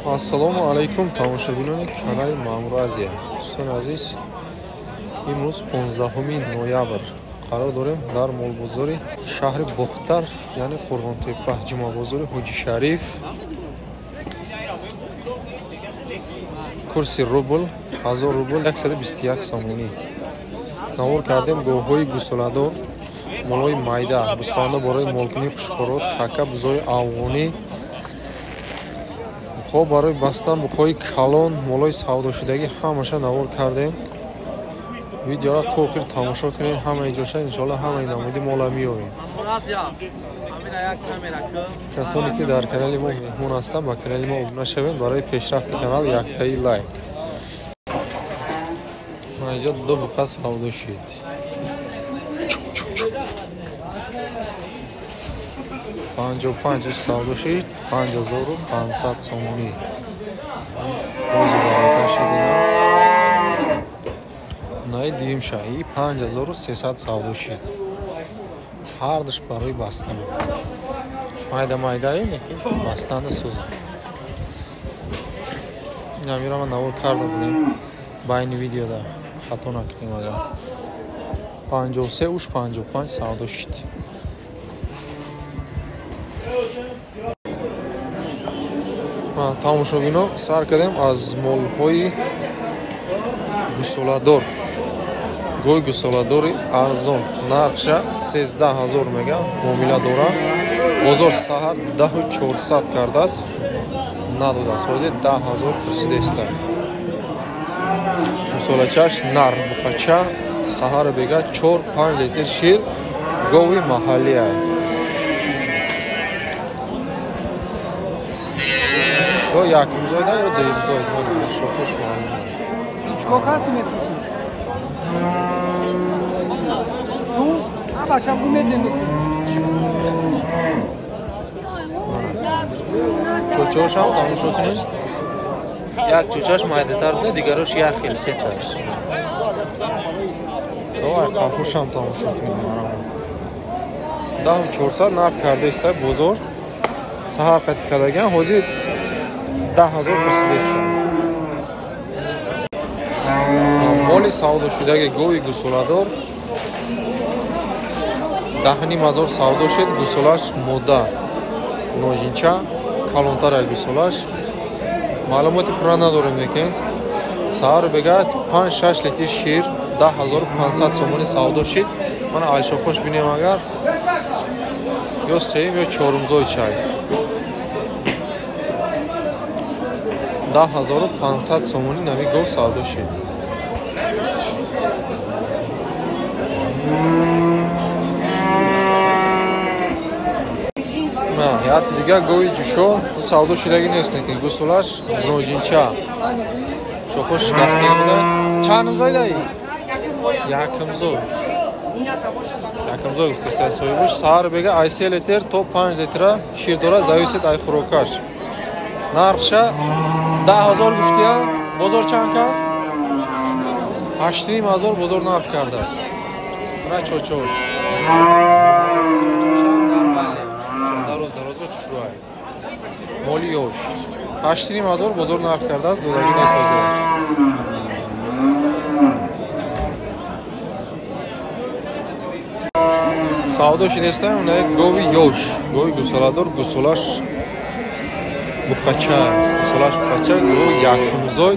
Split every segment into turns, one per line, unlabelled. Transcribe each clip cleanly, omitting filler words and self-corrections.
Ассалому алайкум тамошобинони канали Маъмур Азия. Дӯстон азиз, имрӯз 15 ноябр қарор дорем дар молбозори шаҳри Бохтар, яъне Қурғонтепа, ҷумъабозори Ҳоҷи Шариф. Курси рубл 1000 рубл 121 сомонӣ. Навор кардем гоҳҳои гусоладор, молои майда, гусоланда бораи молкунии хушхӯрот, така, бузои афғонӣ, бухо барои бастан, бухои калон, молои савдошудагӣ ҳамаша навор кардем. Видеоро то охир тамошо кунед, ҳамаи ҷоша иншоалло ҳамаи намуди мола меёбем. касоне ки дар канали мо меҳмон ҳастанд, ба канали мо обуна шавед барои пешрафти канал яктаи лайк. Маҷо ду буқа савдо шид. 55 савдо шид, 5500 сомонӣ. Рӯзи барока шидина. Наи дуюм шаҳи 5300 савдо шид. ҳардуш барои бастан. Майда-майдаи лекин бастанда сӯза. Намира ман навор карда будем. Байни видеода хато накунем агар. 53 уш 55 савдо шид. Тамошобино сар кардем аз молҳои гусоладор. Гӯй гусоладори арзон нархша 13000 мега муомила дорад. Бозор саҳар 10400 кардааст, надодааст. ҳозир 10000 пурсидааста. Гусолачаш нар буқача саҳар бега 4-5 литр шир гови маҳаллия. Ё якимзода ё зеюзоид мана шохош маълум.
Сколько раз ты мне слушаешь? Су? А башам умедленно.
Чочошам тамошо кунед. Як чочаш майдатар буда, дигарош як хел сеташ. Давай қафушам тамошо кунед марам. 10400 нарх кардааста бозор. Саҳар қати кардаган ҳозир 10000 пурсидааста. моли савдошудаги гӯи гусоладор 10500 савдо шид. гусолаш модда ножинча калонтара гусолаш. маълумоти пурра надорем лекин саҳар бега 5-6 литр шир 10500 сомонӣ савдо шид. мана айшохош бинем агар ё сеюм ё чорумзои чай 10500 сомонӣ нави гӯ савдо шид. яъти дигар гӯи ҷӯшо савдо шудагӣ нест, лекин гусолаш ноҷинча шохо шикастагӣ буда. Чандумзой даи? Якимзой. Якимзой гуфтаста соҳибаш. Саҳар бега ай 3 литр то 5 литра шир дора, зависит ай хӯрокаш. Нархша 10000 гуфтия. Бозор чанд кард? 8500 бозор нарх кардааст. Мана чочош. моли ёш 8000 бозор нарх кардааст, додагӣ нест ҳозираш. савдо шидаста уна гови ёш, гови гусоладор, гусолаш буқача, гусолаш буқача, гови якумзой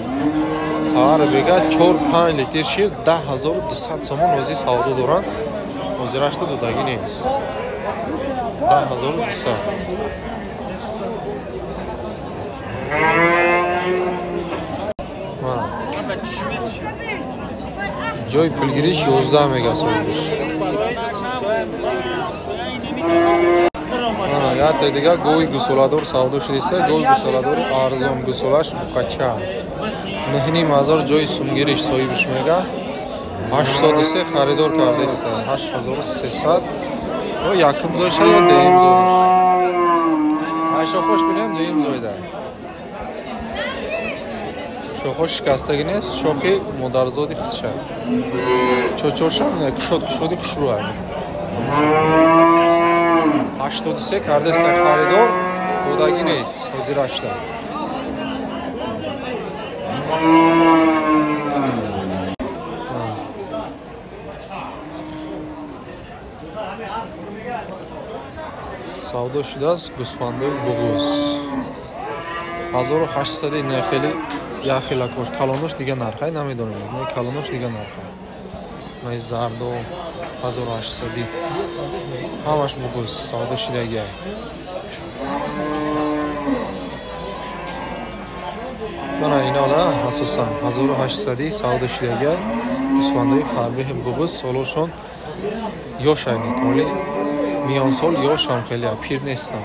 саҳар бега 4-5 литр шир 10200 сомон ҳозир савдо доранд. ҳозирашта додагӣ нест. 10200. ҷои пулгириш 11 мега соҳибаш. яъте дигар гӯи гусоладор савдо шудааста. гӯи гусоладори арзон, гусолаш буқача 9500 ҷои сумгириш соҳибаш мега. 83 харидор кардааста. 8300 ё якимзойша ё дуюмзоиш. айшохош бинем дуюмзойда. шохо шикастагӣ нест, шохи модарзоди худша. чочошам кушоди хушрӯа. 83 кардааста харидор, додагӣ нест ҳозирашда. Savdo shudaaст гӯсфандои буғуз 1800 не хеле яхела кош калонош дига нархай намедонам не калонош дига нархай май зардо 1800 ҳамаш буғуз савдо шудаги мана инода асосан 1800 савдо шудаги гӯсфандои фарбеҳи буғуз солошон ёшайник оли миён сол ёшам хеле пир нестам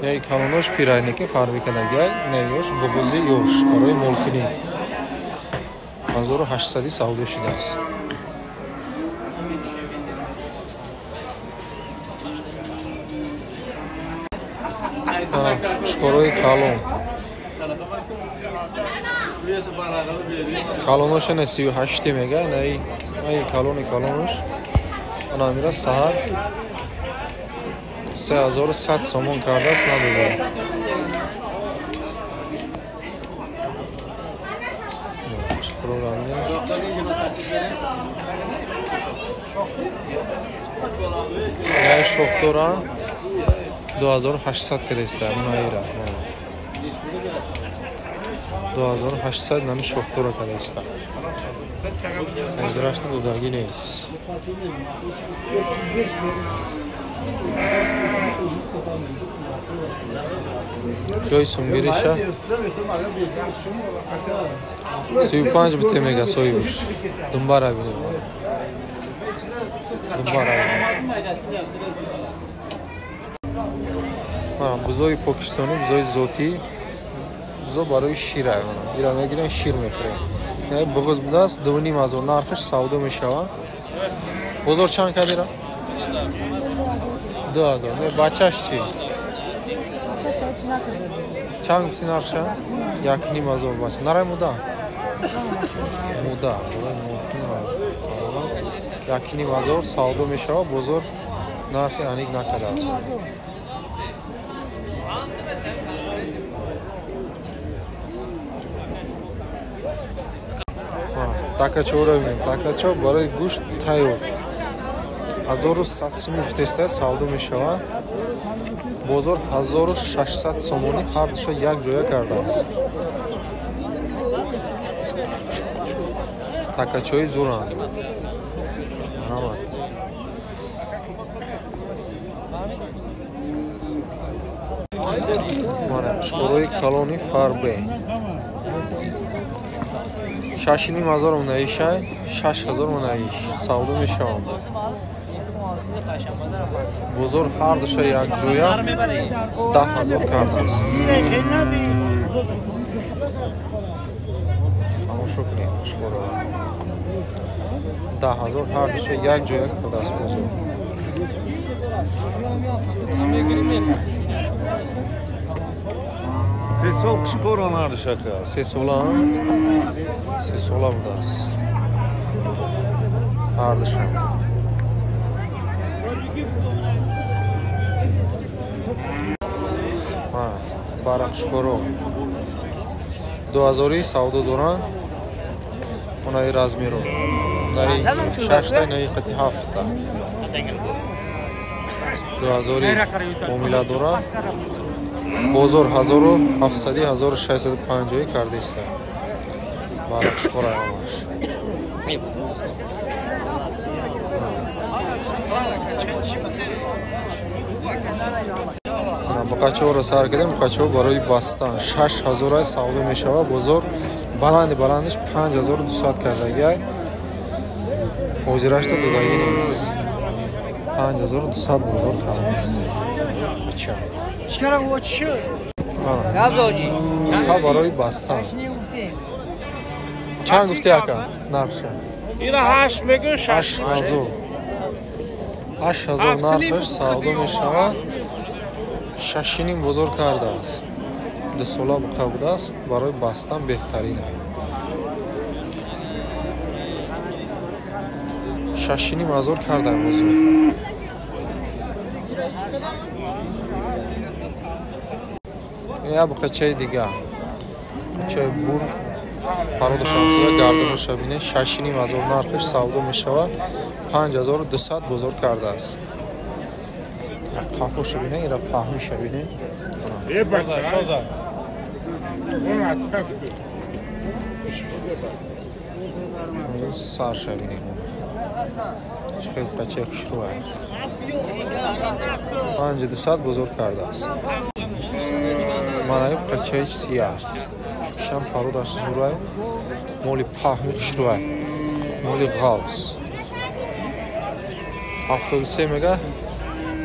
яи калонош пирайники фарқи кадагай не ёш буғузи ёш барои молкунӣ 1800 савдо шудааст шукорои калон калонош не 38 мегай наи калони калонош анамира саҳар 3100 сомон кардааст надода яй шохдора 2800 кадеста наира 2800 нами шохдора кадеста израшна додаги нест ҷои сунгириша 35 бите мега союш думбара бинем думбара мана бузои покистонӣ бузои зотӣ бузо барои шира ира мегирем шир мехӯрем буғуз будааст 2500 нархиш савдо мешавад бозор чанд кадира 2000 не бачаш чи чанд гуфти нарша 1500 бач нарай муда муда 1500 савдо мешавад бозор нархи аник накардааст такачора бинем такачо барои гӯшт тайёр 1100 сомон гуфтеста савдо мешавад бозор 1600 сомони ҳар душа як ҷоя кардааст такачои зуранд рамад мана шукорои калони фарбе 6500 монаишай 6000 монаиш савдо мешавад бозор ҳар душа як ҷоя 10000 кардааст тамошо кунед шукоро 10000 ҳар душа як ҷоя кардааст бозор
Се сол шукоро нардишака
се сола будааст ҳар душа барақ шукоро 2000 савдо доранд онаи размеро наи 6 наи қати 7 2000 муомила дорад бозор 1700 1650 кардеста барақ шукоро амаш буқачаҳоро сар кардем буқачаҳо барои бастан 6000 савдо мешавад бозор баландиш 5200 кардагай ҳозирашта додаги нест 5200 бозор кардааст ха барои бастан чанд гуфти ака нарша
ира 8 мегӯ
8000 нархаш савдо мешавад шашиним бозор кардааст 2 сола буқа будааст барои бастан беҳтарин шашиним азор кардаем бозор я буқачаи дига чай бур Парода шамсуда гардонуша бинед 6,5 нархиш савдо мешавад. 5200 бозор кардааст. Қафоша бинед, ира фаҳмиша бинед. Сарша бинед. Чехел бачаи хушрӯа. 5200 бозор кардааст. Манаиб қачаи сия. Шам пародаш зурай. Моли паҳми хушрӯа. Моли ғавз. 73 мега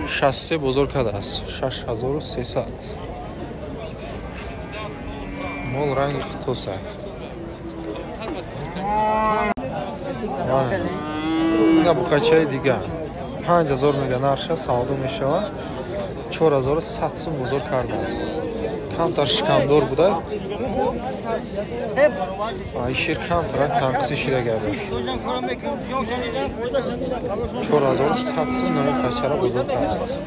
63 бозор кардааст. 6300. Мол ранги хитоса. Ина буқачаи дига 5000 мега нарша савдо мешавад. 4100 сум бозор кардааст. Камтар шикамдор буда. Ай шир камтар танқиси шида гардаш. 4100 сум наи қачара бозор кардааст.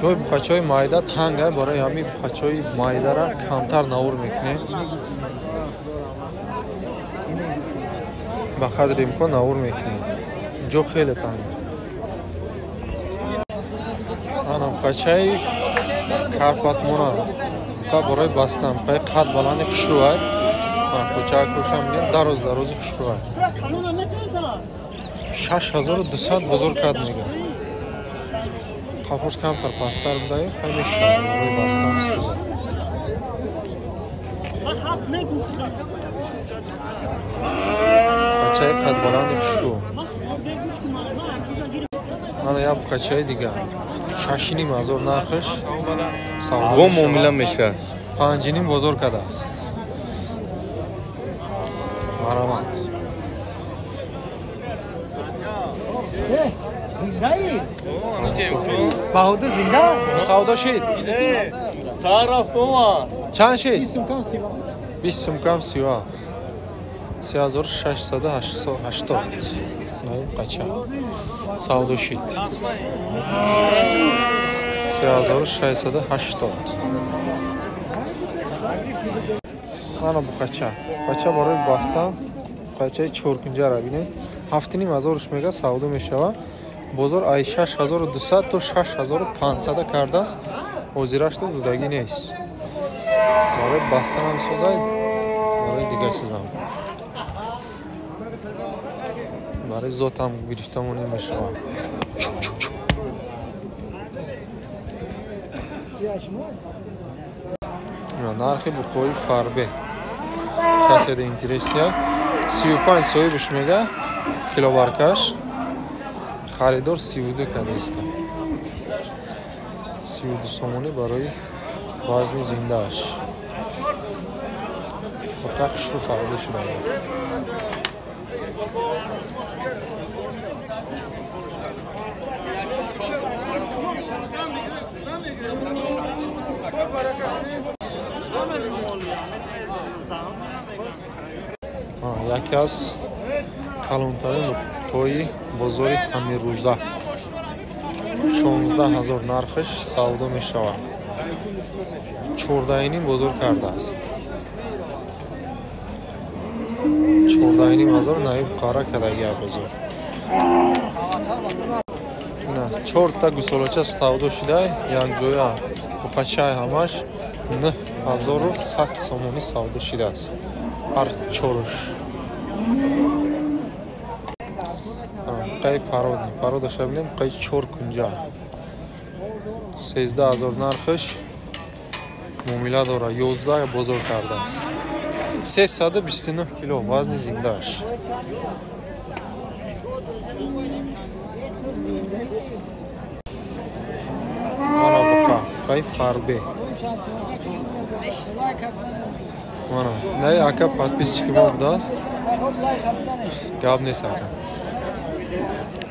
ҷои буқачаи майда танга барои ҳами буқачаи майдара камтар навур мекунем. ба қадри имкон навур мекунем. ҷо хеле танга. ана буқачаи карпатмона буқа барои бастан буқаи қад баланди хушрӯай. кӯчаак кӯшам бинед дарози хушрӯай. 6200 бозор кард мега. Қафош камтар пастар будаи хеле шаб барои бастан сӯза. Буқачаи қад баланди хушрӯ. Ана як буқачаи дига 6500 нархиш савдо
Бо муомила меша.
5,5 бозор кардааст. Марамат.
Баҳодир зинда?
Савдо шид.
Сар рафтома.
Чанд шид?
20 сумкам сива.
20 сумкам сива. 3680. Наи қача. Савдо шид. 3680. Ана буқача. Буқача барои бастан буқачаи чоркунҷара бинед. 7500 мега савдо мешавад. Бозор ай 6200 то 6500 кардааст. озирашто дудагӣ нест. Барои бастанам созай, барои дига чизам. Барои зотам гирифтамон мешавад. нархи буқои фарбе. Каседа интересния. 35 соҳибаш мега килобаркаш. Харидор 32 кадеста. 32 сомони барои вазни зиндааш. Фақат хушрӯ фарбе шудааст. яке аз калонтарин луқои бозори ҳамирӯза 16000 нархиш савдо мешавад. 14 бозор кардааст. 14500 наиб қара кадаги бозор. ина 4 та гусолача савдо шуда якҷоя буқачаи ҳамаш 9100 сомони савдо шудааст. ҳар чорош. Буқаи парода шабинем буқаи чоркунҷа 13000 нархиш муомила дора. 11 бозор кардааст. 329 кило вазни зиндааш. Мана буқа буқаи фарбе. Мана наи ака подписчики мо будааст. Гап нест ака.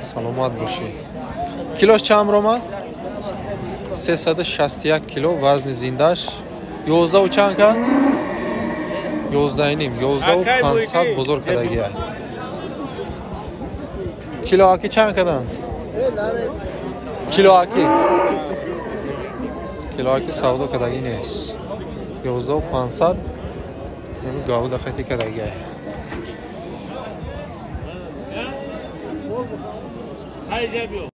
Саломат бошед. Килош чанд ромад? 361 кило вазни зиндаш. 11 чанд кад? 11,5. 11500 бозор кадагия. Кило аки чанд кадан? Кило аки савдо кадаги нест. 11500 Hem gavu da xeti kadar gel.
Hayır, yok.